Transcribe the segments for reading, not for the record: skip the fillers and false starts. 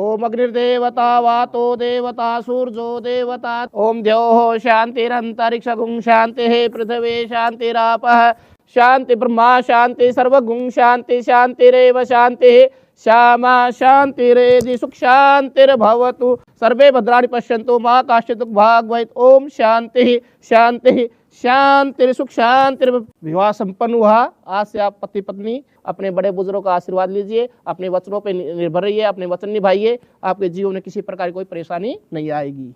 ओम अग्निर्देवता वातो देवता सूर्यो देवता। ओम द्योः शांतिरंतरिक्षगुं शांतिः पृथिवी शांतिरापः शांति ब्रह्मा शांति सर्वगुं शांति शांतिरेव शांतिः श्यामा शांतिरेधि सुख शांतिर्भवतु। सर्वे भद्राणि पश्यन्तु मा कश्चित् दुःखं भाग् भवेत्। ओम शांति शांति शांति सुख शांति। विवाह संपन्न हुआ। आज से आप पति पत्नी अपने बड़े बुजुर्गों का आशीर्वाद लीजिए, अपने वचनों पर निर्भर रहिए, अपने वचन निभाइए, आपके जीवन में किसी प्रकार की कोई परेशानी नहीं आएगी।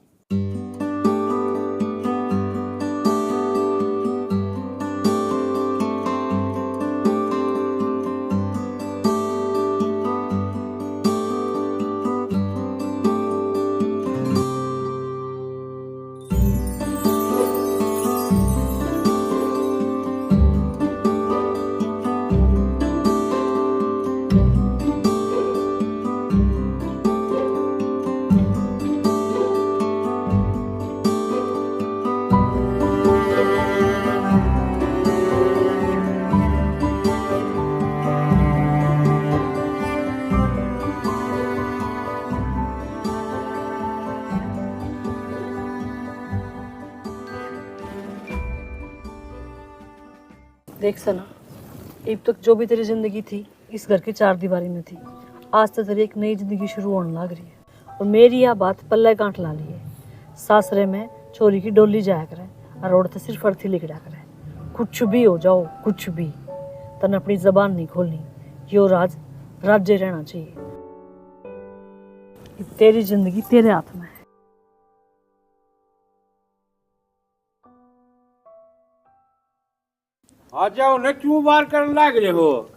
देख सना, अब तक जो भी तेरी जिंदगी थी इस घर की चार दीवारी में थी। आज तो तेरी एक नई जिंदगी शुरू होने लग रही है और मेरी यह बात पल्ले गांठ ला ली है। सासरे में चोरी की डोली जाया करे और रोड से सिर्फ अर्थी लिखड़ा करे। कुछ भी हो जाओ, कुछ भी, तन अपनी जबान नहीं खोलनी। यो राज राज्य रहना चाहिए। तेरी जिंदगी तेरे हाथ में है। आ जाओ न, क्यों बार करने लग रहे हो?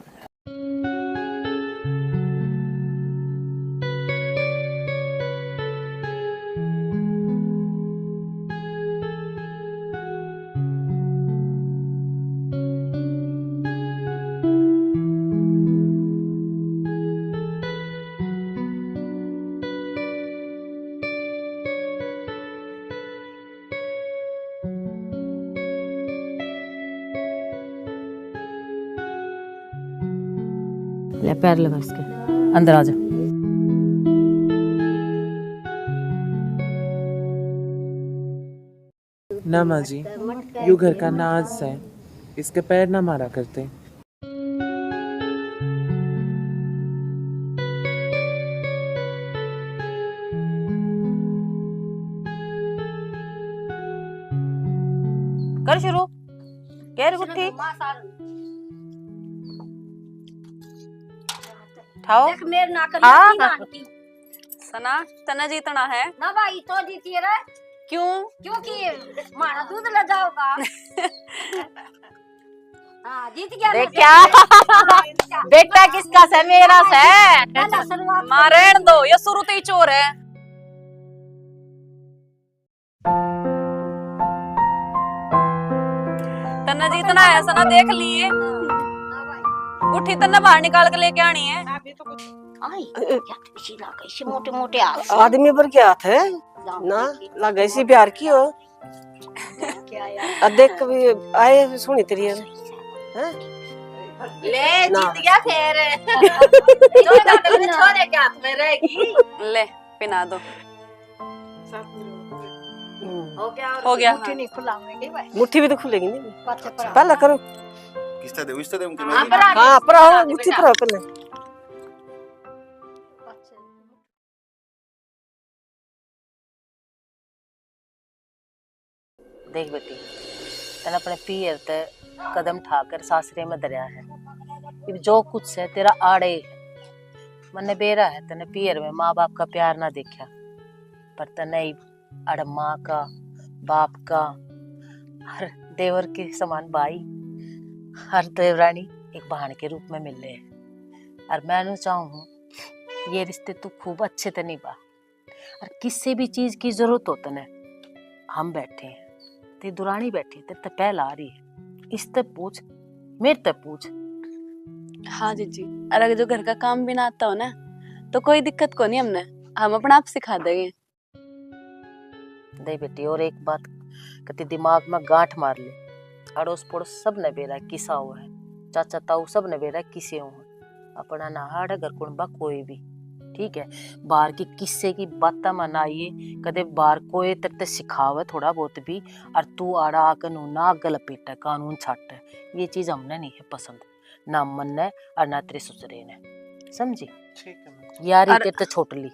ले पैर लगा इसके, अंदर आ जा। ना माँ जी, यू घर का नाज है, इसके पैर ना मारा करते। कर शुरू। कैर गुट्ठी ठाओ। देख मेरे नाक हाँ। में आंटी सना तना जीतना है ना भाई, तो जीती रे। क्यों? क्योंकि मारा दूध ले जाओगा। हाँ जीत गया। देख क्या बेटा किसका से? मेरा से। मारेन दो, ये शुरू से ही चोर है। तना जीतना है सना, देख लिए। गुट्ठी तना बाहर निकाल के लेके आनी है। आई क्या खुशी लगे से मोटे मोटे हाथ आदमी पर क्या हाथ है ना लगे सी प्यार की हो। क्या यार अब देख कभी आए सुनी तेरी है हैं? ले जीत गया फिर। जो दादा ने छोरे के हाथ में रहेगी। ले पिना दो। हो गया मुट्ठी नहीं खुलाएंगे भाई। मुट्ठी भी तो खुलेगी नहीं। पाछे पर पहला करो। किसता दे उस्ता दे उनके हाँ, में। पर हाँ पर आओ, मुट्ठी पर आओ पहले। देख बेटी, तने अपने पीर ते कदम ठाकर सासरे में दरिया है। अब जो कुछ है तेरा आड़े है। मने बेरा है तने पीर में माँ बाप का प्यार ना देखा, पर तने अड़ माँ का बाप का हर देवर के समान भाई, हर देवरानी एक बहन के रूप में मिल रहे हैं। और मैं चाहूँ ये रिश्ते तू खूब अच्छे से निभा। और किसी भी चीज की जरूरत हो तने, हम बैठे हैं, ते दुरानी बैठी ते पहला आ रही है। इस तक पूछ, मेरे तक पूछ। हाँ जीजी, और अगर जो घर का काम भी ना आता हो ना तो कोई दिक्कत को नहीं, हमने हम अपना आप सिखा देंगे। दे बेटी, और एक बात कति दिमाग में गांठ मार ले। अड़ोस पड़ोस सब ने बेरा किसा हुआ है, चाचा ताऊ सब ने बेरा किसे हुआ। अपना ना हाड़ घर कुणबा कोई भी ठीक है। बाहर की किस्से की बात मनाइए, कदे बाहर कोई तेरे सिखावे थोड़ा बहुत भी, और तू आड़ा आकर ना गल लपेट कानून छाट, ये चीज हमने नहीं है पसंद, ना मन ने और ना तेरे ससुरे ने, समझी। यार तेरे तो छोट ली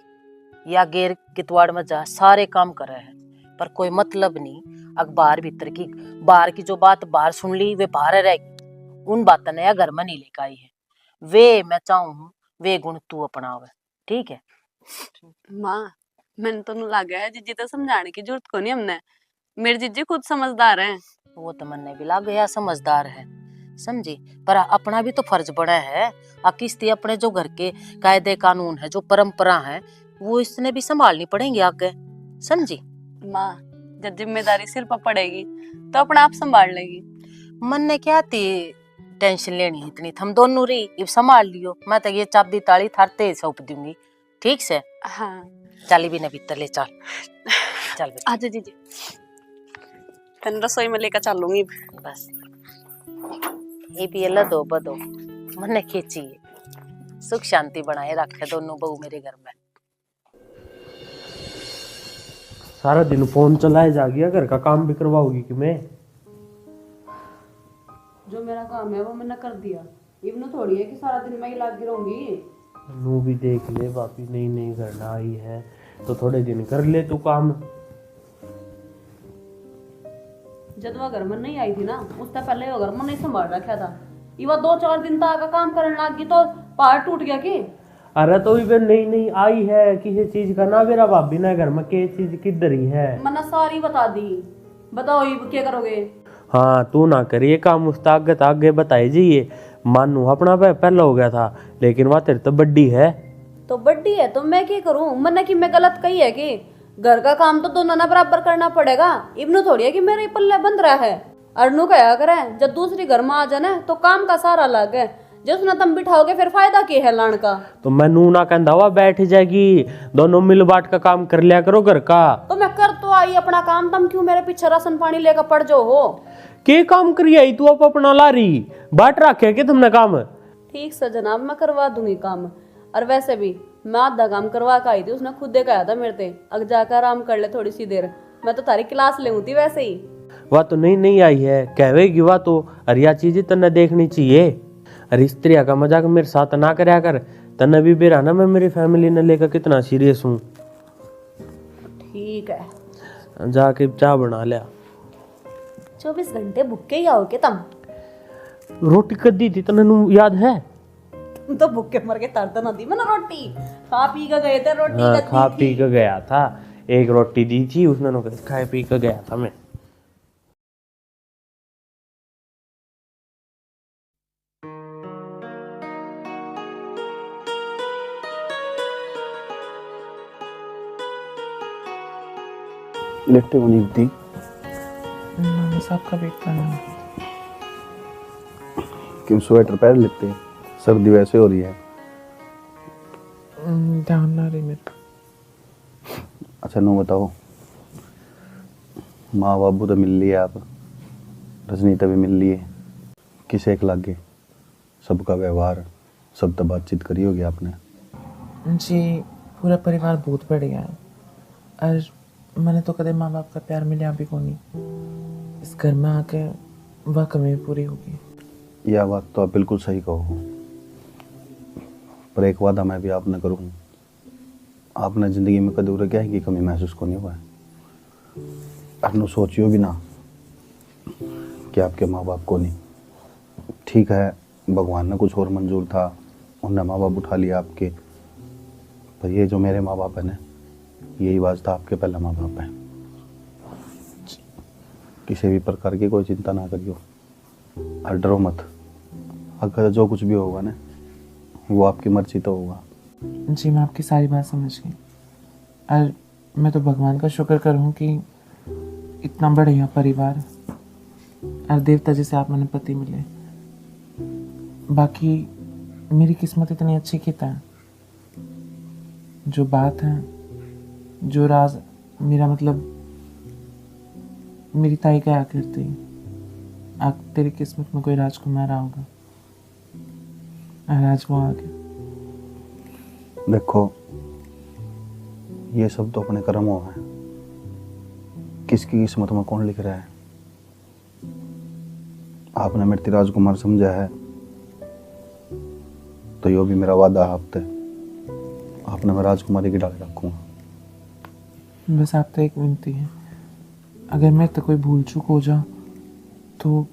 या गैर कितवाड़ में जा सारे काम करे है, पर कोई मतलब नहीं। अखबार भीतर की बाहर की जो बात बाहर सुन ली वे बाहर रहेगी, उन बातों ने घर में नहीं लेकर आई है। वे मैं चाहूँ वे गुण तू अपनावे, ठीक है। माँ मैंने तो लगा है जीजी तो समझाने की जरूरत को नहीं हमने, मेरी जीजी खुद समझदार है। वो तो मन ने भी लग गया समझदार है, समझी, पर अपना भी तो फर्ज बड़ा है। किस्ती अपने जो घर के कायदे कानून है, जो परंपरा है, वो इसने भी संभालनी पड़ेंगी आगे, समझी। माँ जब जिम्मेदारी सिर पर पड़ेगी तो अपना आप संभाल लेगी। मन ने क्या थी टेंशन लेनी इतनी, हम दोनों रही इब संभाल लियो। मैं तो ये चाबी ताली थारते सौंप दूंगी, ठीक से। हाँ चाली भी न भीतर ले चल, चल बेटा। आजा जीजी, तन रसोई में लेकर चलूंगी बस ये भी अल्लाह दो बदो मन ने खींची है, सुख शांति बनाए रखे दोनों बहू मेरे घर में। सारा दिन फोन चलाए जा गया, घर का काम भी करवाओगी कि मैं? जो मेरा काम है वो मैंने कर दिया, इवन थोड़ी है कि सारा दिन मैं ही लगी रहूंगी। नू भी देख ले, वापी नई नई घर ना आई है तो थोड़े दिन कर ले तू काम। जब वह घर में नहीं आई थी ना, उससे पहले वो घर में नहीं संभाल रखा था। ये वह 2-4 दिन तक काम करने लगी तो पहाड़ टूट गया कि। अरे तो इधर नई नई आई है, किसी चीज का ना मेरा भाभी ना घर में के चीज किधर ही है। मैंने सारी बता दी, बताओ ये क्या करोगे? हाँ तू ना करिए काम, उस आगे बताई जाइए। मानू अपना पहला हो गया था, लेकिन वह तेरे तो बड्डी है। तो बड्डी है तो मैं क्या करूं? मैंने कि मैं गलत कही है कि घर का काम तो दोनों ना बराबर करना पड़ेगा। इब्नू थोड़ी है कि मेरे पल्ले बंद रहा है। अरनू कहा करे जब दूसरी घर में आ जाना तो काम का सारा अलग है, जो उसने तुम बिठाओगे फिर फायदा क्या है लान का? तो मैं नू ना कहता हुआ बैठ जाएगी, दोनों मिल बांट का काम कर लिया करो घर का। तो मैं कर तो आई अपना काम, तुम क्यों मेरे पीछे राशन पानी लेकर पड़ जाओ हो? के काम करी आई तू अपना ला रही, बाट रखे के तुमने काम? ठीक से जनाब, मैं करवा दूंगी काम। और वैसे भी मैं आधा काम करवा के आई थी, उसने खुद कहा था मेरे से अग जाकर आराम कर ले थोड़ी सी देर, मैं तो तारी क्लास ले थी वैसे ही। वह तो नहीं आई है, कहवेगी वह तो, अरे यह चीज तन्ने देखनी चाहिए। अरे स्त्रिया का मजाक मेरे साथ ना करया कर, तन्ने भी बेरा ना मैं मेरी फैमिली ने लेकर कितना सीरियस हूँ। ठीक है जाके चाय बना लिया। 24 घंटे भूखे ही आओगे तुम? रोटी कर दी थी तन्ने नू याद है? तुम तो भूखे मर के तरद ना दी मैंने रोटी, खा पी के गए थे रोटी। हाँ खा पी के गया था, एक रोटी दी थी उसने, खाए पी के गया था मैं। लेटे होनी थी साहब का वेट करना। क्यों स्वेटर पहन लेते, सर्दी वैसे हो रही है। ध्यान ना रही मेरा। अच्छा नो बताओ, माँ बाबू तो मिल लिए, आप रजनीता भी मिल लिए, किसे एक लागे सबका व्यवहार सब तो बातचीत करी होगी आपने? जी पूरा परिवार बहुत बढ़िया है, और मैंने तो कदे माँ बाप का प्यार मिले भी को नहीं। इस घर में आके वह कमी पूरी होगी। यह बात तो आप बिल्कुल सही कहो, पर एक वादा मैं भी आपने करूँ, आपने ज़िंदगी में कदे उरे क्या है कि कमी महसूस को नहीं हुआ है। आपने सोचियो भी ना कि आपके माँ बाप को नहीं, ठीक है भगवान ने कुछ और मंजूर था, उनने माँ बाप उठा लिया आपके, पर ये जो मेरे माँ बाप है ना, यही वास्ता आपके पहला माँ बाप है। किसी भी प्रकार की कोई चिंता ना करियो और डरो मत, अगर जो कुछ भी होगा ना वो आपकी मर्जी तो होगा। जी मैं आपकी सारी बात समझ गई, और मैं तो भगवान का शुक्र करूँ कि इतना बढ़िया परिवार और देवता जैसे आप मैंने पति मिले। बाकी मेरी किस्मत इतनी अच्छी कितना है, जो बात है, जो राज मेरा मतलब मेरी ताई क्या करती, आप तेरी किस्मत में कोई राजकुमार होगा, और आज वो आ गया। देखो, ये सब तो अपने कर्मों है, किसकी किस्मत में कौन लिख रहा है। आपने मेरे राजकुमार समझा है तो यो भी मेरा वादा है आपसे, आपने मैं राजकुमारी की डाली रखूंगा। बस आपसे एक विनती है, अगर मैं तो कोई भूल चूक हो जा तो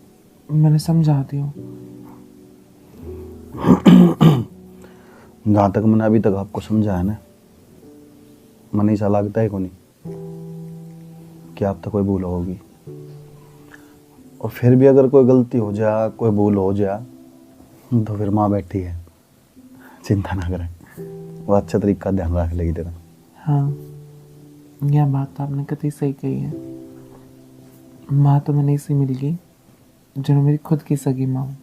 मैंने समझा दियो। जहाँ तक मैंने अभी तक आपको समझा है ना, मन ऐसा लगता है को नहीं कि आप तक कोई भूल होगी। और फिर भी अगर कोई गलती हो जा, कोई भूल हो जा, तो फिर माँ बैठी है, चिंता ना करें, वो अच्छा तरीका ध्यान रख लेगी तेरा। हाँ, यह बात तो आपने कतई सही कही है। माँ तो मैंने इसी मिल गई जो मेरी खुद की सगी माँ हो।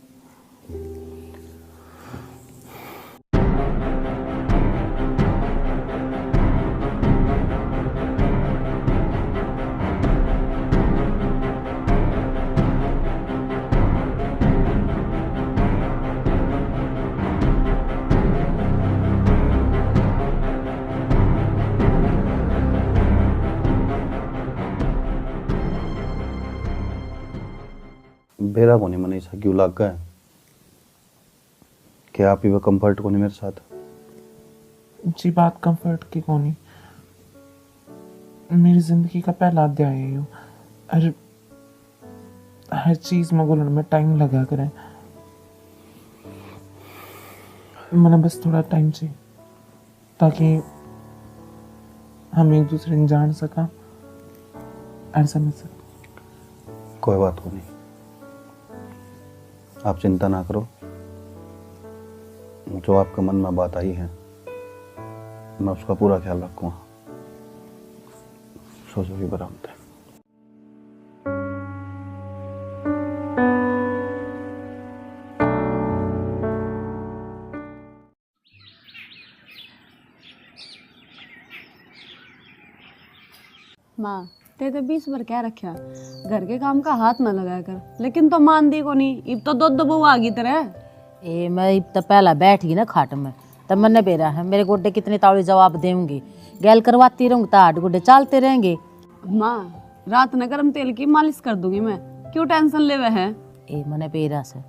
बेरा को नहीं, मन ऐसा क्यों लग गया कि आप ही वो कंफर्ट को नहीं मेरे साथ। जी बात कंफर्ट की कोनी, मेरी जिंदगी का पहला अध्याय है यो। हर चीज में घुलने में टाइम लगा करे, मैंने बस थोड़ा टाइम चाहिए ताकि हम एक दूसरे को जान सका और समझ सका। कोई बात को नहीं, आप चिंता ना करो, जो आपके मन में बात आई है मैं उसका पूरा ख्याल रखूंगा। सोचो भी बरामद है। माँ ते तो 20 बार क्या रखा, घर के काम का हाथ ना लगाया कर, लेकिन तो मान दी को नहीं। इब तो दो बहू आ गई तरह। ए मैं इब तो पहला बैठ गई ना खाट में, तब मैंने बेरा है मेरे गोड्डे कितने ताड़ी जवाब देंगे, गैल करवाती रहूंगी तो 8 गोड्डे चलते रहेंगे। माँ रात न गरम तेल की मालिश कर दूंगी मैं, क्यों टेंशन ले वह है। ए मैंने बेरा से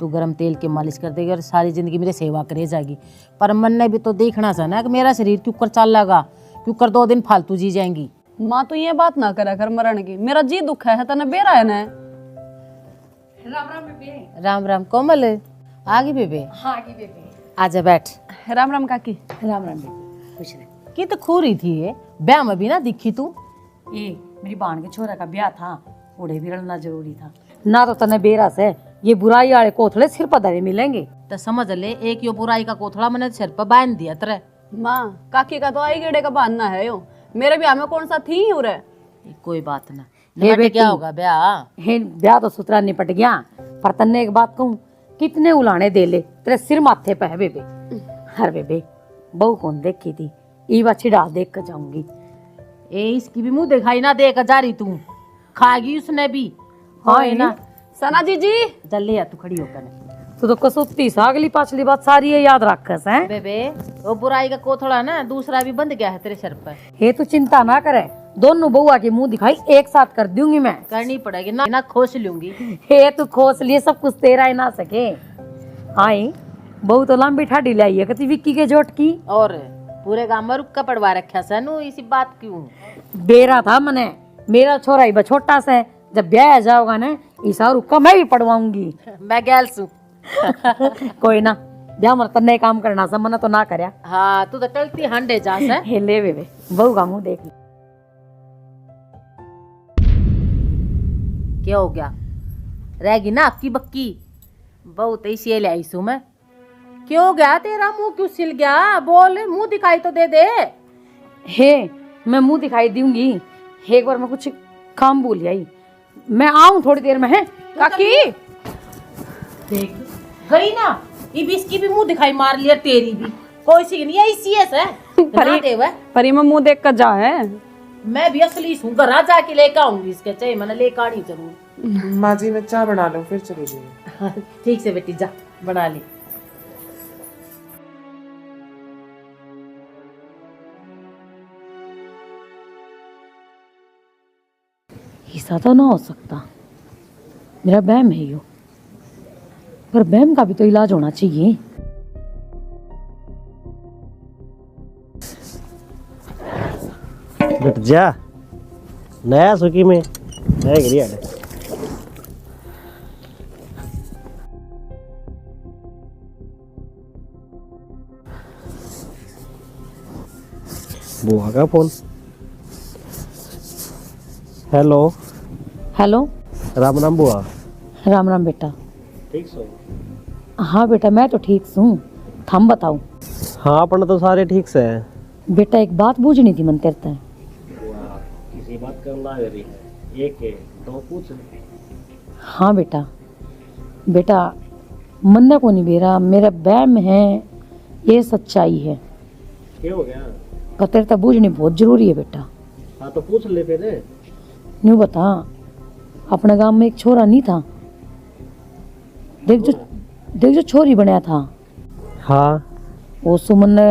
तू गरम तेल की मालिश कर देगी और सारी जिंदगी मेरी सेवा करे जाएगी, पर मन ने भी तो देखना सा ना कि मेरा शरीर क्यों कर चल लगा, क्यों कर 2 दिन फालतू जी जाएंगी। माँ तो ये बात ना करा कर मरण की, मेरा जी दुख है तना बेरा है ना। राम राम बेबे। राम राम कोमल, आ गई बेबे? हाँ की बेबे। आजा बैठ। राम राम काकी। राम राम बेबे, खुश रह। की तो खूरी थी ये, ब्याह में भी ना दिखी तू। ये मेरी बहन के छोरा का ब्याह था, उड़े भी रलना जरूरी था ना, तो तने बेरा से ये बुराई वाले कोथड़े सिर पर धरे मिलेंगे। तो समझ ले, एक यो बुराई का कोथड़ा मैंने सिर पर बांध दिया तेरे। माँ काकी का तो आई गेड़े का बहाना है यो, मेरे ब्याह में कौन सा थी हो रहा। कोई बात ना, बेटे क्या होगा ब्याह। हे ब्याह तो सुतरा निपट गया, पर तन्ने एक बात कहूँ, कितने उलाने दे ले तेरे सिर माथे पे है बेबे। हर बेबे बहू कौन देखी थी, ई बच्ची डाल देख कर जाऊंगी। ए इसकी भी मुंह दिखाई ना देकर जा रही तू, खाएगी उसने भी। हाँ है ना सना जी जल्दी आ तू खड़ी होकर। तू तो कसौती सा अगली पाछली बात सारी है याद रखस है बेबे, वो बुराई का कोथड़ा ना दूसरा भी बंद गया है तेरे सिर पर। हे तू चिंता ना करे, दोनों बउआ के मुंह दिखाई एक साथ कर दूंगी मैं। करनी पड़ेगी ना खोस लूंगी। हे तू खोस लिए सब कुछ तेरा ही ना सके। आई बहू तो लंबी ठाडी लाई है कति विक्की के जोट की, और पूरे गांव में रुक्का पड़वा रखा सनू, इसी बात क्यों। बेरा था मने, मेरा छोरा ही छोटा सा है, जब ब्याह जाओगा ना ईसा रुक्का मैं भी पड़वाऊंगी। मैं गैल सू। कोई ना, ब्याह मर तन्ने काम करना सा, मना तो ना करया। हाँ तू तो टलती हंडे जा से। हे ले बेबे बहू का मुंह देख ले। क्या हो गया, रहेगी ना आपकी बक्की, बहुत ऐसी ले आई सू मैं। क्यों हो गया तेरा मुंह क्यों सिल गया, बोल, मुंह दिखाई तो दे दे। हे मैं मुंह दिखाई दूंगी, एक बार मैं कुछ काम भूल आई, मैं आऊं थोड़ी देर में है। काकी देख गई ना, इब इसकी भी मुंह दिखाई मार लिया, तेरी भी कोई सी नहीं है, इसी है परी में मुंह देख कर जा है। मैं भी असली हूँ, घर जाके लेकर आऊंगी इसके, चाहे मैंने लेकर आनी जरूर। माँ जी मैं चाय बना लूँ फिर चली जाइए। ठीक से बेटी जा बना ली। ऐसा तो ना हो सकता, मेरा बहम है यो, पर बहम का भी तो इलाज होना चाहिए। बैठ जा, नया सुखी में नया गिरी है। बुआ का phone. Hello hello, Ram Ram बुआ। राम राम बेटा। ठीक सो? हाँ बेटा, मैं तो ठीक हूँ, थम बताओ। हाँ अपन तो सारे ठीक से हैं। बेटा एक बात बूझनी थी मन तेरते। किसी बात करना है, एक दो पूछ। हाँ बेटा, बेटा मन को नहीं बेरा, मेरा बैम है, ये सच्चाई है। क्या हो गया? पर तेरे तो बूझनी बहुत जरूरी है बेटा। हाँ तो पूछ ले फिर। न्यू बता, अपने गांव में एक छोरा नहीं था, देख जो छोरी बनया था। हाँ वो सुमन ने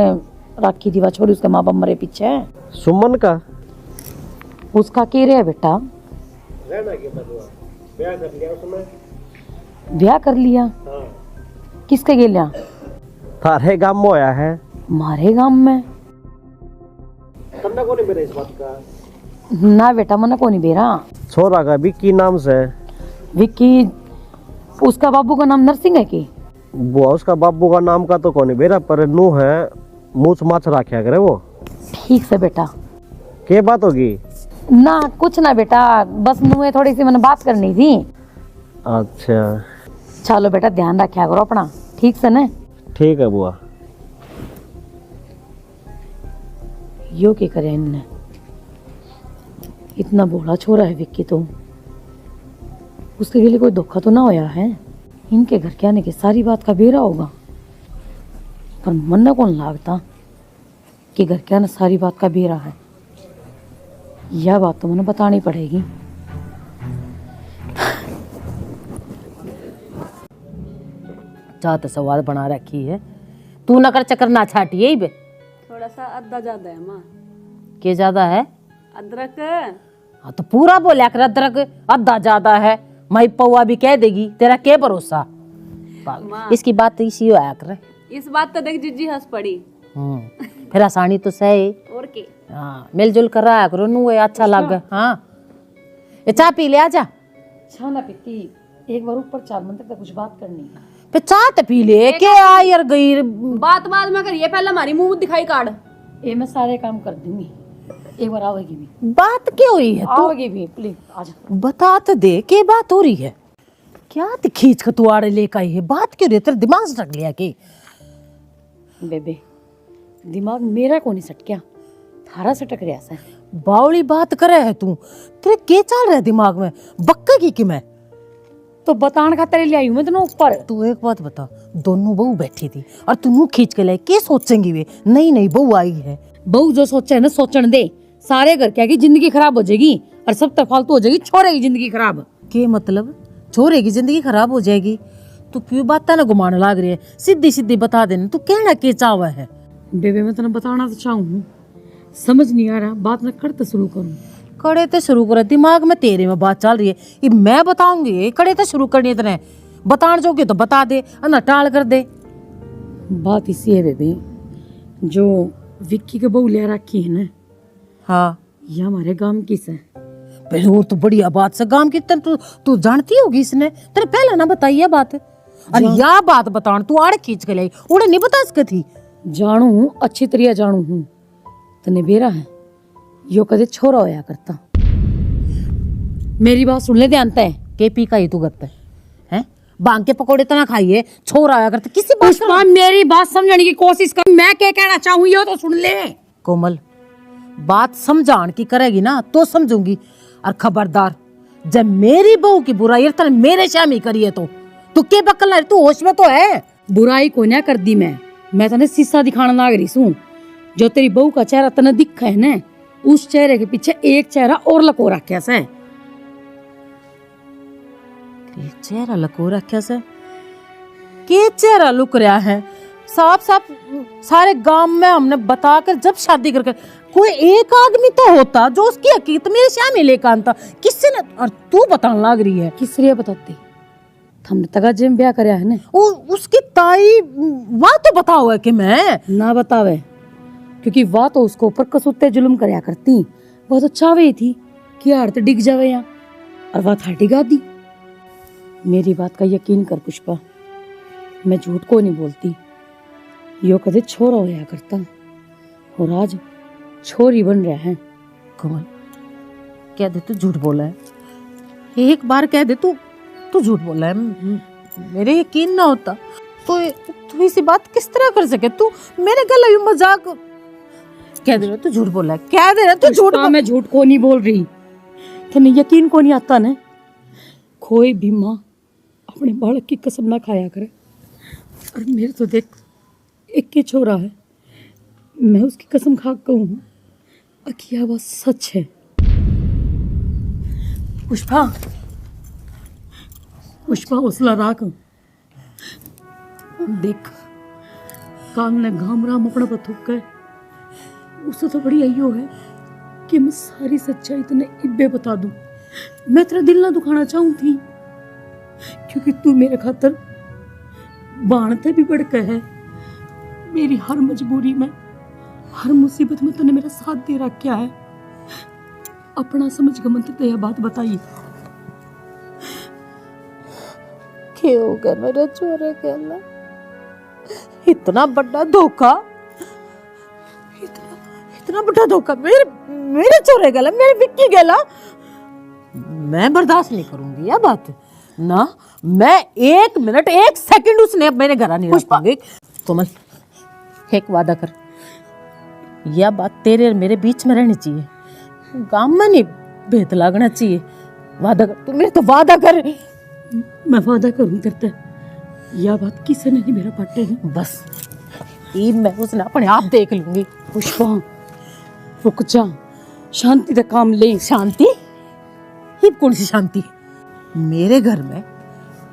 राखी थी, वह छोरी उसके माँ बाप मरे पीछे। सुमन का? उसका के रे बेटा, रहना के बदुआ ब्याह कर लिया उसने। ब्याह कर लिया? हाँ। किसके गेलिया? थारे गांव में होया है। मारे गांव में? तन्ना को नहीं मेरे इस बात का? ना बेटा, मना को नहीं बेरा। छोरा का विक्की नाम से। विक्की? उसका बाबू का नाम नरसिंह है की? बुआ उसका बाबू का नाम का तो कौन बेरा, पर नू है मूछ माछ रखा करे वो। ठीक से बेटा। क्या बात होगी? ना कुछ ना बेटा, बस नुए थोड़ी सी मैंने बात करनी थी। अच्छा चलो बेटा, ध्यान रखा करो अपना, ठीक से न? ठीक है बुआ। यो क्या करे इनने, इतना भोला छोरा है विक्की, तो उसके लिए कोई धोखा तो ना होया है? इनके घर के आने की सारी बात का बेरा होगा, पर मन कौन लागता कि घर के आने सारी बात का बेरा है। यह बात तो मैंने बतानी पड़ेगी। चाह तो सवाल बना रखी है, तू न कर चक्कर ना छाटी यही बे। थोड़ा सा अद्दा ज्यादा है माँ। के ज्यादा है? अदरक। हाँ तो पूरा बोलिया कर, अदरक अद्दा ज्यादा है, माई पौआ भी कह देगी, तेरा क्या भरोसा। इसकी बात तो इसी आया कर। इस बात तो देख जीजी हंस पड़ी। फिर आसानी तो सही। और के? हाँ मिलजुल कर रहा करो, नू अच्छा लग। हाँ ये चाय पी ले, आजा। अच्छा ना पीती, एक बार ऊपर चार मंत्र तक कुछ बात करनी है। फिर चाय तो पी ले, क्या यार गई बात बाद में करिए, पहले हमारी मुंह दिखाई काट। ये मैं सारे काम कर दूंगी, एक बार आओगी भी। बात क्या हुई है? आओगी भी, प्लीज आजा। बता तो दे, क्या बात हो रही है? क्या तो खींच के तू आड़े लेकर आई है, बात क्यों रही? तेरे दिमाग से रख लिया कि? बेबे दिमाग मेरा को नहीं सटक्या, थारा सटक रहा है। बावली बात करे है तू, तेरे क्या चल रहा है दिमाग में? बक्के की कि मैं तो बताने खातिर ले आई हूं मैं तेनों ऊपर। तू एक बात बता, दोनों बहू बैठी थी और तू मुंह खींच के लाए, क्या सोचेंगी वे? नहीं नहीं बहू आई है। बहू जो सोचे है ना सोचने दे, सारे घर क्या की जिंदगी खराब हो जाएगी और सब तक फालतू हो जाएगी, छोरे की जिंदगी खराब। के मतलब छोरे की जिंदगी खराब हो जाएगी? तू क्यों बात ना घुमाने लाग रही है? सीधी सीधी बता देना, तू कहना क्या चाहवा है? बेबे मैं तेने बताना तो चाहूँ, समझ नहीं आ रहा, बात मैं करते शुरू करूँ। कड़े तो शुरू कर, दिमाग में तेरे में बात चल रही है, ये मैं बताऊंगी। कड़े तो शुरू करनी है तेने, बताना चाहोगे तो बता दे, ना टाल कर दे। बात इसी है बेबे, जो विक्की के बहू ले रखी है ना, हाँ ये हमारे गांव की से। पहले और तो बढ़िया बात से गांव की तू जानती होगी इसने, तेरे पहले ना बताई है बात। और यह बात बताना तू आड़े खींच के लाई, उड़े नहीं बता इसके थी। जानू हूँ, अच्छी तरह जानू हूँ, तने बेरा है यो कदे छोरा होया करता। मेरी बात सुन ले ध्यान से। के पी का ही तू करता है? बांग के पकौड़े तो ना खाइए, छोरा आया करता। किसी पुष्पा मेरी बात समझने की कोशिश कर, मैं क्या कहना चाहूँ यो तो सुन ले। कोमल बात समझान की करेगी ना तो समझूंगी, और खबरदार जब मेरी बहू की बुराई तने मेरे शामी करिए तो तू के बकल ना, तू होश में तो है? बुराई को ना कर दी मैं तने शीशा दिखाना लाग रही हूँ। जो तेरी बहू का चेहरा तने दिखा है ना, उस चेहरे के पीछे एक चेहरा और लको रखा से। चेहरा लको रखा से? के चेहरा लुक रहा है? साफ साफ सारे गांव में हमने बताकर जब शादी करके कोई एक आदमी तो होता जो उसकी हकीकत मेरे सामने लेकर आता। किससे ने और तू बताने लग रही है? किस लिए बताती? हमने तगा जिम ब्याह करया है ने। उसकी ताई वाह तो बताओ है कि मैं ना बतावे, क्योंकि वाह तो उसको ऊपर कसूते जुल्म करया करती। वो तो चावे ही थी कि हारते डिग जावे यहाँ, और वह थाटी गा दी। मेरी बात का यकीन कर पुष्पा, मैं झूठ को नहीं बोलती। यो कदे छोरा होया करता और आज छोरी बन रहा है। कमल कह दे तू झूठ बोला है, एक बार कह दे तू झूठ बोला है। मेरे यकीन ना होता तो तू इसी बात किस तरह कर सके? तू मेरे गले में मजाक कह दे रहा, तू झूठ बोला है, कह दे रहा तू झूठ। मैं झूठ को नहीं बोल रही, तेने यकीन को नहीं आता ने। कोई भी माँ अपने बालक की कसम ना खाया करे, और मेरे तो देख एक के छोरा है, मैं उसकी कसम खा कहूँ अकिया बात सच है। पुष्पा हौसला रख। देख काल ने घाम राम अपना पर थूक गए, उससे तो बड़ी अयो है कि मैं सारी सच्चाई तुझे इब्बे बता दूं। मैं तेरा दिल ना दुखाना चाहूं थी, क्योंकि तू मेरे खातर बाणते भी बढ़ के है। मेरी हर मजबूरी में, हर मुसीबत में तूने मेरा साथ दे रखा है। अपना समझ के मंत्र यह बात बताई। क्या हो गया मेरे छोरे के अल्लाह? इतना बड़ा धोखा, इतना बड़ा धोखा मेरे छोरे गला, मेरे विक्की गला। मैं बर्दाश्त नहीं करूंगी यह बात ना। मैं 1 मिनट 1 सेकंड उसने मेरे घर नहीं रखूंगी। कोमल एक वादा कर, यह बात तेरे और मेरे बीच में रहनी चाहिए, गांव में नहीं भेद लगना चाहिए। वादा कर तू मेरे तो वादा कर। मैं वादा करूं करते, यह बात किसी ने नहीं मेरा पाटे है। बस ईद मैं उसने अपने आप देख लूंगी। पुष्पा रुक जा, शांति का काम ले। शांति? ये कौन सी शांति? मेरे घर में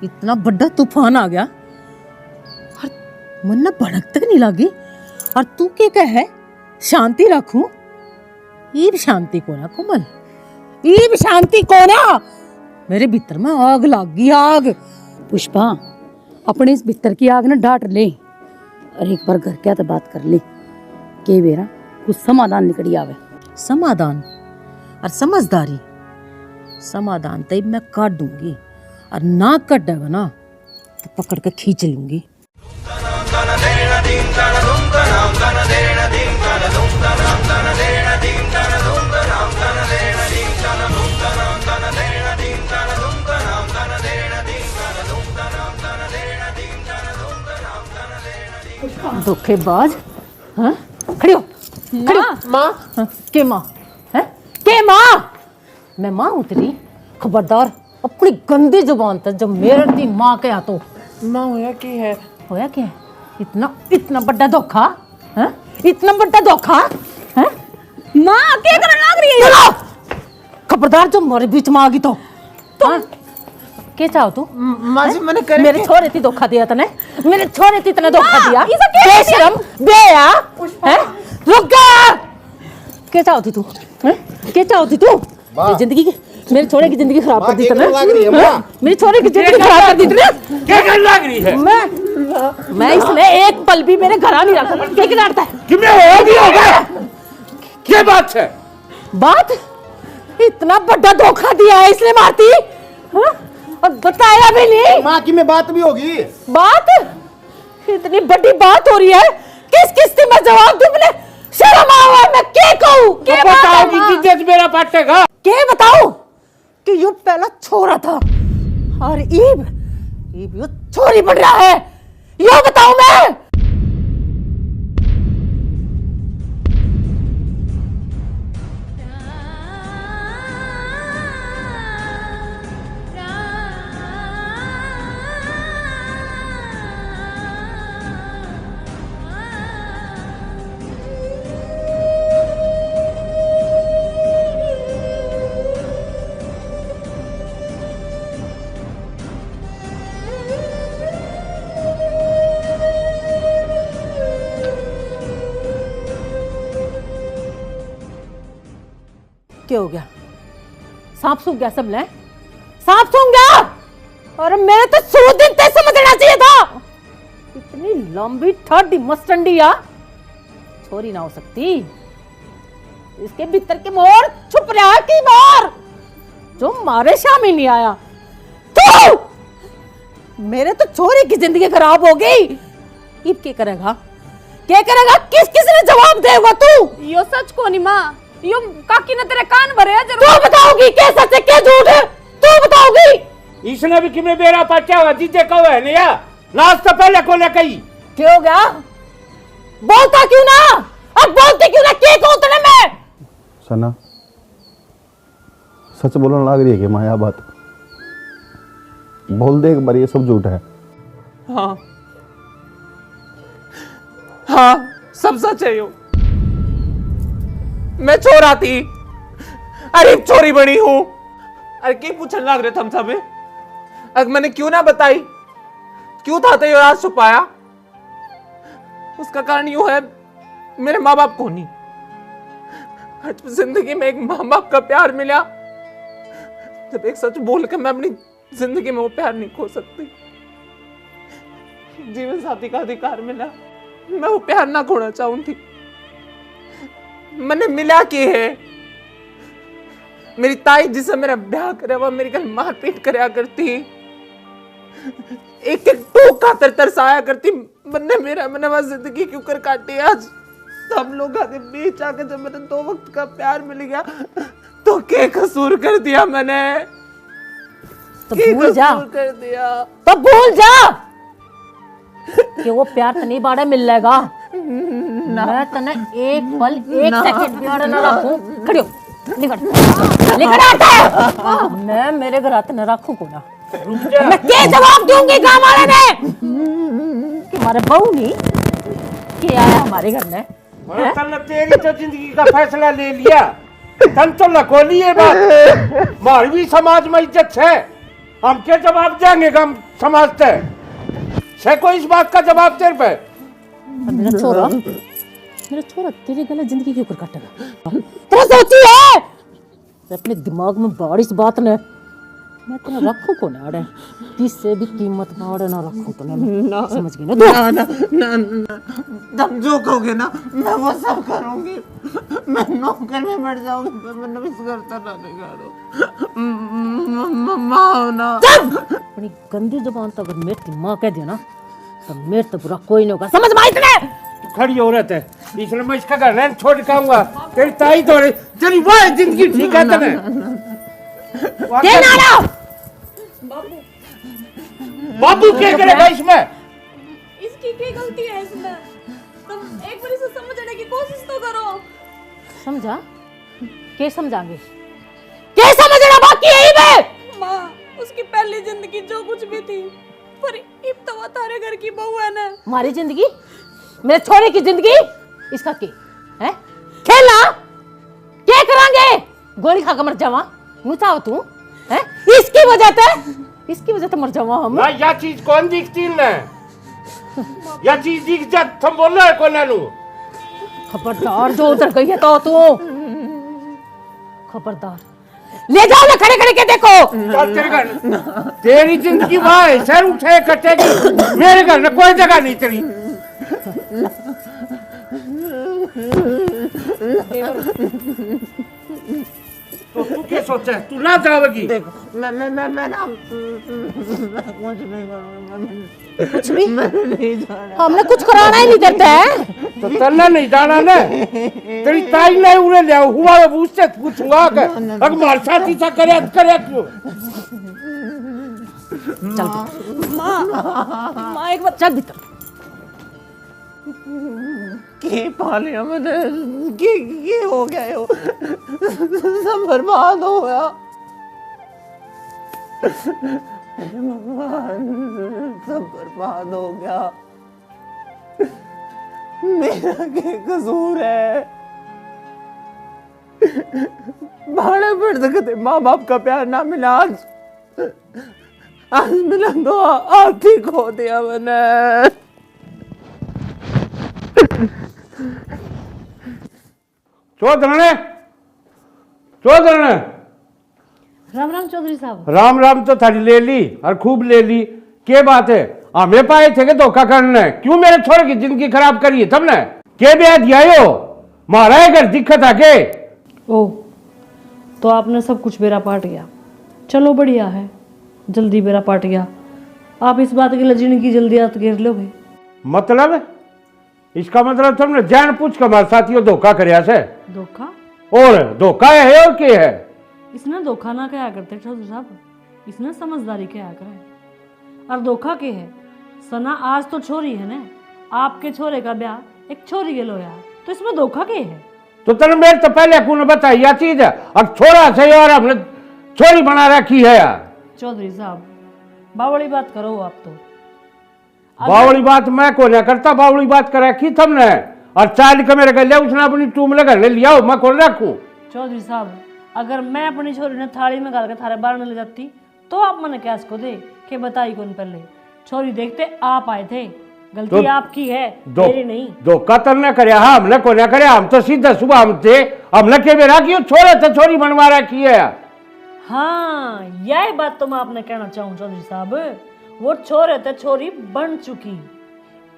इतना बड़ा तूफान आ गया और मन ना भड़क तक नहीं लगी, और तू क्या कहे शांति रखूं? ये भी शांति को ना कोमल, ये भी शांति को ना। मेरे भीतर में आग लग गई, आग। पुष्पा अपने इस भीतर की आग ना डांट ले, और एक बार घर क्या तो बात कर ले के बेरा कुछ समाधान निकली आवे। समाधान और समझदारी? समाधान तो मैं काट दूंगी, और ना कटेगा ना तो पकड़ के खींच लूंगी। धोखेबाज, हाँ? खड़ी हो, खड़ी हो। माँ के माँ है? के माँ? मैं माँ हूँ तेरी? खबरदार अपनी गंदी जुबान तक जब मेरे दी माँ के हाथों। माँ होया क्या है? होया क्या है? इतना बड़ा धोखा है? इतना बड़ा धोखा है? माँ क्या करने लग रही है? खबरदार जो मेरे बीच में आ गई तो क्या चाहो तू? माँ जी मैंने कर मेरे छोरे थी धोखा दिया तने, मेरे छोरे थी तने धोखा दिया। बेशरम बेया है? रुक जा। क्या चाहो थी तू? क्या चाहो थी तू? जिंदगी मेरे छोरे की जिंदगी खराब कर दी तने। मेरे छोरे की जिंदगी खराब कर दी तने। क्या करने लग रही है? मैं इसने एक पल भी मेरे घर नहीं रखा। क्या करता है? कि मैं हो भी होगा? क्या बात है? बात? इतना बड़ा धोखा दिया है इसने मारती, और बताया भी नहीं। माँ की में बात भी होगी। बात? इतनी बड़ी बात हो रही है, किस किस्ती में जवाब दूं? मैंने शर्म आवा, मैं क्या कहूँ? क्या बताओगी कि इज्जत मेरा पाटेगा? क्या बताऊं कि यू पहला छोरा था और ईब यू छोरी बन रहा है, यो बताऊं मैं? क्या हो गया? सांप सूंघ गया सब ने? सांप सूंघ गया? और मेरे तो शुरू दिन ते समझना चाहिए था। इतनी लंबी ठाडी मस्टंडिया छोरी ना हो सकती। इसके भीतर के मोर छुप रहा है की मोर जो मारे शाम ही नहीं आया। तो मेरे तो छोरी की जिंदगी खराब हो गई। अब क्या करेगा? क्या करेगा? किस किस ने जवाब देगा तू? यो सच को नहीं माँ, यो काकी ने तेरे कान भरे हैं जरूर। तू बताओगी क्या सच है क्या झूठ है? तू बताओगी। इसने भी किमें बेरा पाचा हुआ जीते कहो है नहीं लास्ट तो पहले को ले कही क्या हो गया? बोलता क्यों ना? अब बोलती क्यों ना? क्या कहूं तेरे मैं? सना सच बोलने लग रही है कि माँ यह बात बोल दे एक बार, ये सब झूठ है। हाँ हाँ सब सच है यो। मैं चोरा थी, अरे चोरी बनी हूं। अरे क्या पूछने लग रहे थे हम सब? अगर मैंने क्यों ना बताई, क्यों था तो ये राज छुपाया? उसका कारण यूं है, मेरे माँ बाप को नहीं। जिंदगी में एक माँ बाप का प्यार मिला, जब एक सच बोल के मैं अपनी जिंदगी में वो प्यार नहीं खो सकती। जीवन साथी का अधिकार मिला, मैं वो प्यार ना खोना चाहूं थी। मैंने मिला के है, मेरी ताई जिसे मेरा ब्याह करे वो मेरी कल मारपीट करया करती, एक एक टोक खातर तरसाया करती। मैंने वह जिंदगी क्यों कर काटी? आज हम लोग के बीच आके जब मैंने 2 वक्त का प्यार मिल गया तो क्या कसूर कर दिया मैंने? तो भूल जा, कर दिया तो भूल जा कि वो प्यार तने बाड़े मिल लेगा। मैं तने एक पल एक सेकंड भी आड़े ना रखूं। खड़ी हो, निकल आता है। मैं मेरे घर आते न रखूं को ना। मैं क्या जवाब दूंगी गांव वाले ने कि हमारे बहू नहीं कि आया हमारे घर ने? तन्ने तेरी तो जिंदगी का फैसला ले लिया, तन तो लकोली है बात। मार भी समाज में इज्जत है, हम क्या जवाब देंगे? हम समाज से कोई इस बात का जवाब तेरे पे? मेरा छोरा तेरे गलत जिंदगी क्यों कर काटेगा? तेरा सोची है अपने दिमाग में बारिश बात ने मैं तेरा रखूं को ना? किससे भी कीमत बाड़े ना रखूं तो ना, समझ गई ना? ना ना ना ना, तुम जो कहोगे ना मैं वो सब करूंगी। मैं नौकर में मर जाऊंगी पर मैंने इस घर तो ना निकालो। माँ ना अपनी गंदी जुबान तो अगर मेरी माँ कह दिया ना तो मेरे तो बुरा कोई नहीं होगा। समझ में आई तुझे? खड़ी औरत है, इसलिए मैं इसका घर रहने छोड़ के आऊंगा। तेरी ताई तो तेरी वो जिंदगी ठीक है तने। क्या नारा? बाबू क्या करेगा इसमें? इसकी क्या गलती है इसमें? तुम एक बार इसे समझने की कोशिश तो करो। समझा? क्या समझांगे? क्या समझना बाकी है इबे? माँ उसकी पहली जिंदगी जो कुछ भी थी, पर अब तो वो तारे घर की बहू है ना। हमारी जिंदगी, मेरे छोरे की जिंदगी, इसका क्या है? खेलना क्या करांगे? गोली खाकर मर जावा यूं चाहो तू है? इसकी वजह से मर जावा हम। या चीज कौन दिखती है? या चीज दिख जा तुम बोल रहे कौन है? खबरदार जो उधर गई है तो तू खबरदार ले जाओ ना, खड़े खड़े के देखो। चल तेरे घर, तेरी जिंदगी वहां है, सर उठे कटेगी। मेरे घर में कोई जगह नहीं तेरी। तो तू क्या सोचा है? तू ना जाओगी? देखो मैं कुछ नहीं करूंगा। कुछ भी नहीं जाना। हमने कुछ कराना ही नहीं देते हैं। तो तन्ना नहीं जाना ना, तेरी ताई नहीं उड़े ले हुआ उससे पूछूंगा कि अगर मार साथी सा करे क्यों? चल माँ एक बार चल भीतर। के पालिया मैंने के हो गया यो सब बर्बाद हो गया। भगवान सब बर्बाद हो गया। मेरा क्या कसूर है? भाड़े पर सकते माँ बाप का प्यार ना मिला, आज मिला तो आती खो दिया मैंने। चौधरी ने राम राम चौधरी साहब। राम राम तो थारी ले ली और खूब ले ली। के बात है? हमें पाए थे कि धोखा करना है? क्यों मेरे छोरे की जिंदगी खराब करी है तुमने? के ब्याह दिया हो? मारा है घर दिक्कत आके। ओ तो आपने सब कुछ बेरा पाट गया। चलो बढ़िया है, जल्दी बेरा पाट गया। आप इस बात की लजनी की जल्दी आत घेर लोगे। मतलब इसका मतलब तुमने जान पूछ के हमारे साथियों धोखा करया से? धोखा? और धोखा है और क्या है? इसने धोखा ना कहा करते चौधरी साहब, इसने समझदारी कहा करे। और धोखा के है सना, आज तो छोरी है ना, आपके छोरे का ब्याह एक छोरी के लो यार, तो इसमें धोखा के है? तो तेने मेरे तो पहले कौन बताई यह चीज है? अब छोरा सही और हमने छोरी बना रखी है यार। चौधरी साहब बावड़ी बात करो आप तो। बावड़ी बात मैं को ना करता, बावड़ी बात कर रखी तुमने। और चाल के मेरे गले उसने अपनी टूम लगा ले लिया, मैं कौन रखूं? चौधरी साहब अगर मैं अपनी छोरी ने थाली में डाल के थारे बाहर ले जाती तो आप मैंने क्या इसको दे के बताई कौन? पहले छोरी देखते आप आए थे, गलती तो आपकी है मेरी नहीं। धोखा तुमने करया, हमने को ना करया। हम तो सीधा सुबह हम थे, हमने के बेरा की छोरे थे छोरी बनवा रखी है। हाँ यही बात तो मैं आपने कहना चाहूँ चौधरी साहब, वो छोरे थे छोरी बन चुकी,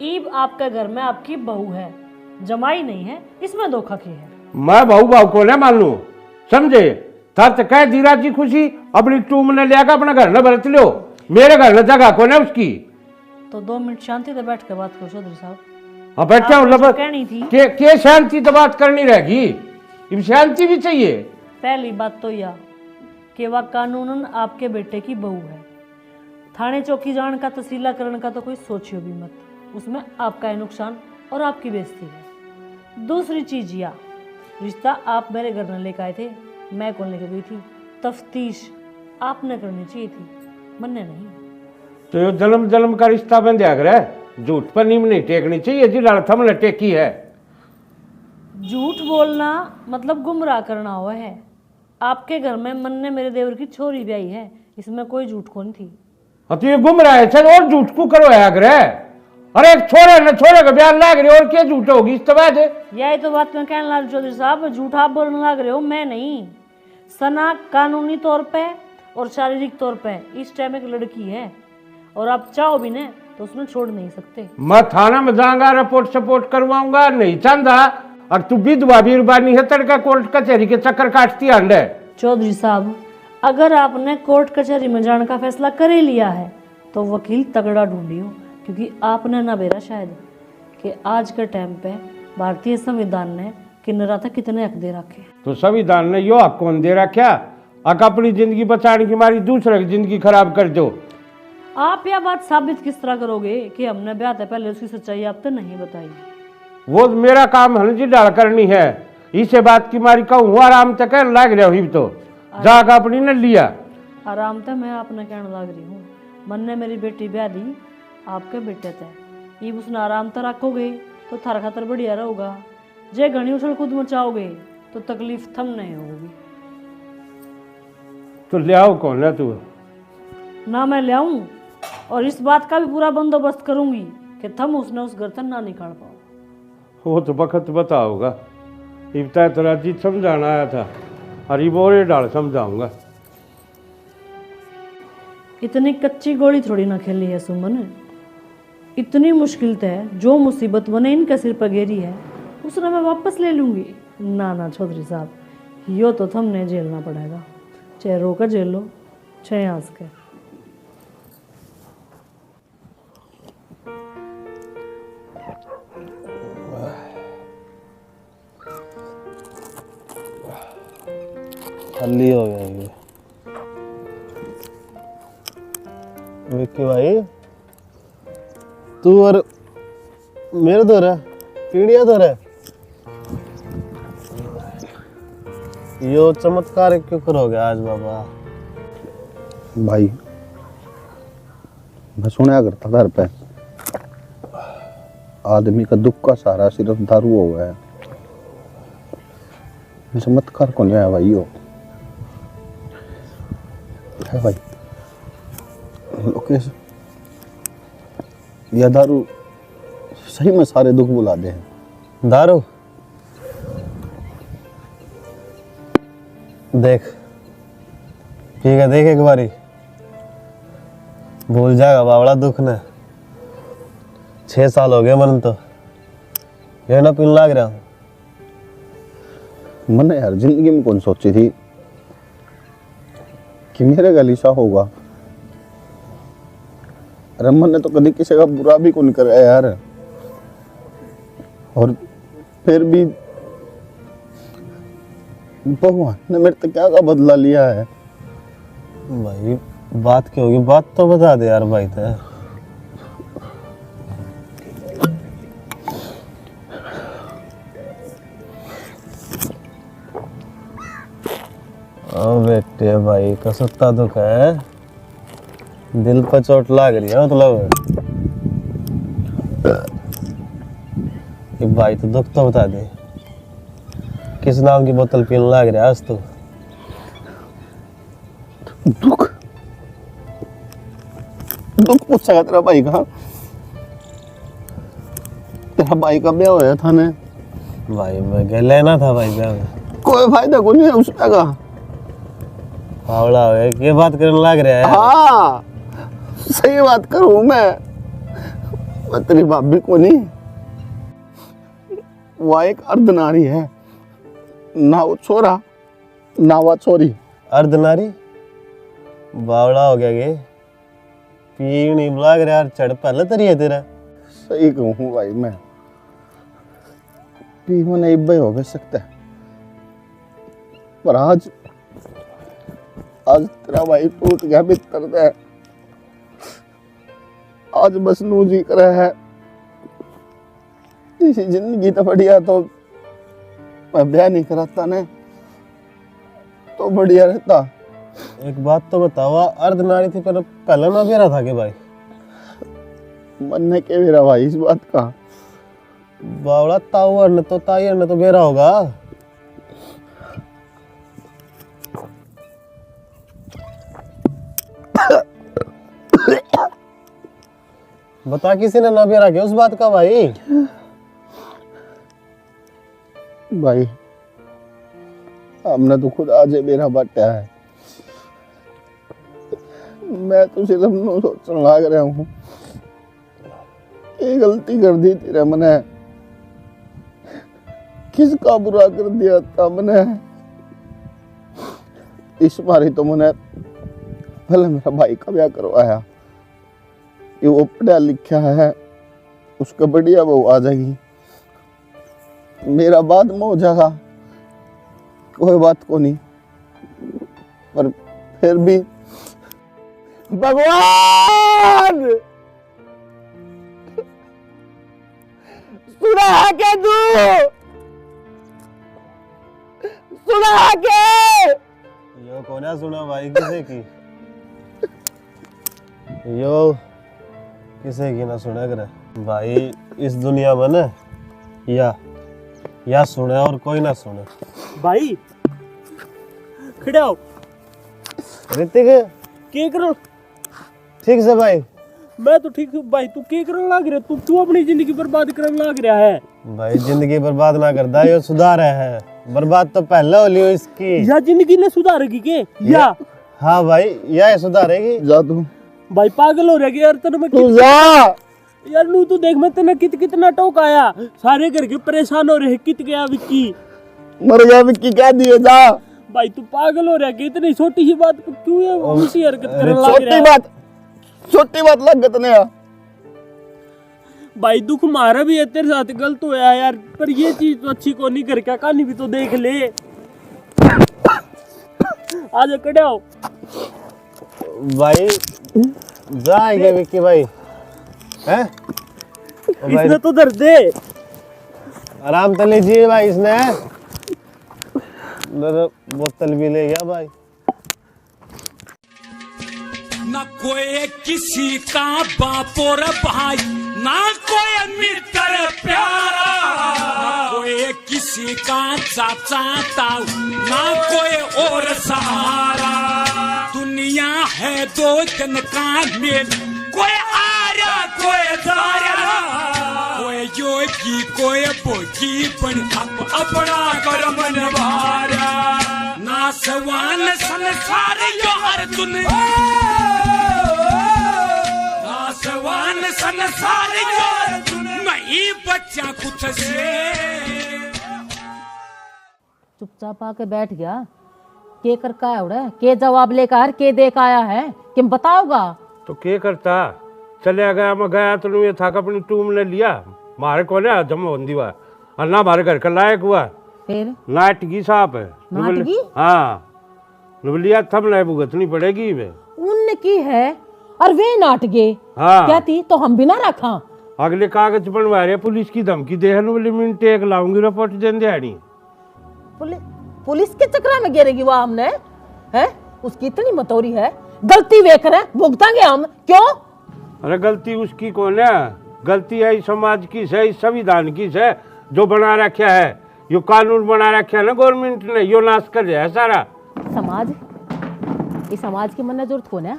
ईब आपके घर में आपकी बहू है, जमाई नहीं है, इसमें धोखा की है। मैं बहू बहू को ना मान लू, समझे? था तो कह दी राजी खुशी अपनी टूम ने लिया अपना घर न बरत लो, मेरे घर न जगह को ना उसकी। तो 2 मिनट शांति से बैठ के बात करो चौधरी साहब। हाँ बैठा हूँ, कहनी थी के शांति तो बात करनी रहेगी, इब शांति भी चाहिए। पहली बात तो यह कि वह कानूनन आपके बेटे की बहू है, थाने चौकी जान का तहसीलाकरण का तो कोई सोचियो भी मत, उसमें आपका ही नुकसान और आपकी बेइज्जती है। दूसरी चीज यह रिश्ता आप मेरे घर में लेकर आए थे, मैं कौन लेकर गई थी? तफ्तीश आपने करनी चाहिए थी, मन्ने नहीं। तो ये जन्म जन्म का रिश्ता बन दिया कर, झूठ पर नीम नहीं टेकनी चाहिए जी लाल थमने टेकी है। झूठ बोलना मतलब गुमराह करना हुआ है। आपके घर में मन ने मेरे देवर की छोरी ब्याही है, इसमें कोई झूठ कौन थी? हाँ तो ये गुमराह है और झूठ को करो है। अरे एक छोरे ने छोरे का बयान लाग रहे और क्या झूठ होगी इस बात है? यही तो बात मैं कहने लगा चौधरी साहब, झूठा आप बोलने लग रहे हो, मैं नहीं। सना कानूनी तौर पे और शारीरिक तौर पे इस टाइम एक लड़की है, और आप चाहो भी ना तो उसमें छोड़ नहीं सकते। मैं थाना में जाऊंगा, रिपोर्ट सपोर्ट करवाऊंगा, नहीं चाहता। और तू विधवा बीरबानी है, तड़का कोर्ट कचहरी के चक्कर काटती है। चौधरी साहब अगर आपने कोर्ट कचहरी में जाने का फैसला कर ही लिया है तो वकील तगड़ा ढूंढियो, क्योंकि आपने ना बेरा शायद कि आज के टाइम पे भारतीय संविधान ने किन्नरा तक कितने हक दे रखे। तो संविधान ने यो हक कौन दे रखा? अक अपनी जिंदगी बचाने की मारी दूसरे की जिंदगी खराब कर दो। आप यह बात साबित किस तरह करोगे कि हमने ब्याह से पहले उसकी सच्चाई आप तो नहीं बताई? वो मेरा काम है जी डाल करनी है, इसे बात की मारी कहूँ आराम तक लाग रहा हुई तो जाग अपनी ने लिया आराम तक। मैं आपने कहने लग रही हूँ, मन ने मेरी बेटी ब्याह दी आपके बेटे थे, इब उसने आराम तक रखोगे तो थारा खातर बढ़िया रहोगा। जे घनी उछल कूद मचाओगे तो तकलीफ थम नहीं होगी। तो ले आओ कौन है तू? ना मैं ले आऊं, और इस बात का भी पूरा बंदोबस्त करूंगी कि थम उसने उस घर तक ना निकाल पाओ। वो तो वक्त बता होगा, इब्ता तो राजीत समझाना आया था, अरे बोरे डाल समझाऊंगा। इतनी कच्ची गोली थोड़ी ना खेली है सुमन, इतनी मुश्किल तय जो मुसीबत बने इनके सिर पर गेरी है उसने मैं वापस ले लूंगी। ना ना चौधरी साहब, यो तो थमने झेलना पड़ेगा, चाहे रोकर झेल लो चाहे हंस के। खाली हो गया ये। विक्की भाई तू और मेरे तो रहा पीड़िया तो रहा, यो चमत्कार क्यों करोगे आज बाबा? भाई मैं सुना करता घर पे आदमी का दुख का सहारा सिर्फ दारू हो गया है, चमत्कार कौन है भाई? यो है भाई लोकेश, यह दारू सही में सारे दुख बुला दे हैं। दारू देख ठीक है, देख एक बारी भूल जाएगा बावड़ा दुख ने। 6 साल हो गए मन तो ये ना पीने लग रहा हूँ। मैंने यार जिंदगी में कौन सोची थी कि मेरे गलीसा होगा। अरे मैंने तो कभी किसी का बुरा भी कौन करा यार, और फिर भी भगवान ने मेरे तो क्या का बदला लिया है। भाई बात क्या होगी, बात तो बता दे यार भाई। तो ओ बेटे भाई का सत्ता दुख है, दिल पर चोट लाग रही है मतलब। भाई तो दुख तो बता दे, किस नाम की बोतल पीने लग रहा है आज तो? दुख दुख पूछा तेरा भाई का? तेरा भाई का ब्याह होया था ने? भाई मैं क्या लेना था भाई ब्याह में? कोई फायदा कोई नहीं है उसका का। पावड़ा है, ये बात करने लग रहा है? हाँ सही बात करूं मैं तेरी भाभी को नहीं, वह एक अर्धनारी है, ना वो छोरा ना वह छोरी। अर्धनारी बावड़ा हो गया ये, पीनी लग रहा यार, चढ़ पहले तरी है तेरा। सही कहूँ भाई मैं, पी मैंने इब्बे हो भी सकता है, पर आज तेरा भाई टूट गया बितर दे। आज बस नू जी कर है, इसी जिंदगी तो बढ़िया तो मैं ब्याह नहीं कराता ने तो बढ़िया रहता। एक बात तो बताओ, अर्धनारी थी पर पहले ना बेरा था के भाई? मन ने के मेरा भाई इस बात का? बावड़ा ताऊ ने तो ताई ने तो बेरा होगा। बता किसी ने ना बेरा के उस बात का भाई? भाई हमने तो खुद आज मेरा बाटा है, मैं तो सिर्फ नो सोचने लग रहा हूँ ये गलती कर दी तेरे मैंने, किसका बुरा कर दिया था मैंने। इस बारी तो मैंने पहले मेरा भाई का ब्याह करवाया कि वो पढ़ा लिखा है, उसका बढ़िया बहू आ जाएगी, मेरा बाद में हो जाएगा, कोई बात को नहीं। पर फिर भी भगवान सुना है क्या तू? सुना है क्या? यो कोना सुना भाई किसे की? यो किसे की ना सुना करे भाई इस दुनिया में ना, या सुने और कोई ना सुने। भाई खड़े हो। ऋतिक क्या करो? ठीक से भाई? मैं तो ठीक हूँ भाई, तू क्या करने लग रहा? तू क्यों अपनी जिंदगी बर्बाद करने लग रहा है? भाई जिंदगी बर्बाद ना करता, ये सुधार है। बर्बाद तो पहले हो लियो इसकी। या जिंदगी ने सुधारेगी के? या हाँ भाई या सुधारेगी। जा तू भाई, पागल हो रहा यार तेरे में। तू जा यार नू तो देख, मैं तेने कितना टोक आया, सारे घर के परेशान हो रहे। कित गया विक्की? मर गया विक्की, क्या दिए जा। भाई तू पागल हो रहा है, इतनी छोटी सी बात पर क्यों है उसी हरकत करने लग रहा है? छोटी बात लगत ने भाई दुख मारा भी है, तेरे साथ गलत होया यार, पर ये चीज तो अच्छी को नहीं कर, क्या कहानी भी तो देख ले। आज कड़े हो भाई, जाएंगे विक्की भाई हैं? इसने तो दर्द दे, आराम तो लीजिए भाई। इसने बोतल भी ले गया भाई। ना कोई किसी का बाप और भाई, ना कोई मित्र प्यारा, ना कोई किसी का चाचा ताऊ, ना कोई और सहारा। दुनिया है दो जन का मेल, कोई आया कोई दारा, कोई योगी कोई भोगी, पण अपना कर्म निभारा। ना नासवान संसार यो अर्जुन नासवान संसार यो अर्जुन नहीं बच्चा कुछ से। चुपचाप आके बैठ गया, के कर का है के जवाब लेकर के देख आया है कि बताओगा तो के करता चले गया, मैं गया तो ये था कि अपनी टूम ने लिया मारे को ने जमा बंदी हुआ और ना हमारे घर का लायक हुआ फिर नाटकी साहब है नाटकी? हाँ नवलिया थम नहीं भुगतनी पड़ेगी वे उनने की है और वे नाटके हाँ क्या थी तो हम भी ना रखा। अगले कागज बनवा रहे पुलिस की धमकी दे मिनट एक लाऊंगी रिपोर्ट देने दिहाड़ी। पुलिस के चक्कर में गिरेगी वो हमने है, उसकी इतनी मतौरी है, गलती वे करे भुगतांगे हम क्यों। अरे गलती उसकी कौन है, गलती है समाज की है, संविधान की है जो बना रखा है, यो कानून बना रखा है ना गवर्नमेंट ने, यो नाश कर दिया है सारा समाज। ये समाज की मन जरूरत कौन है,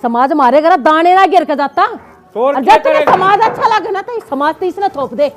समाज हमारे घर दाने ना गिर के जाता, और जब तुम्हें समाज अच्छा लगे ना तो समाज तो इसने थोप दे।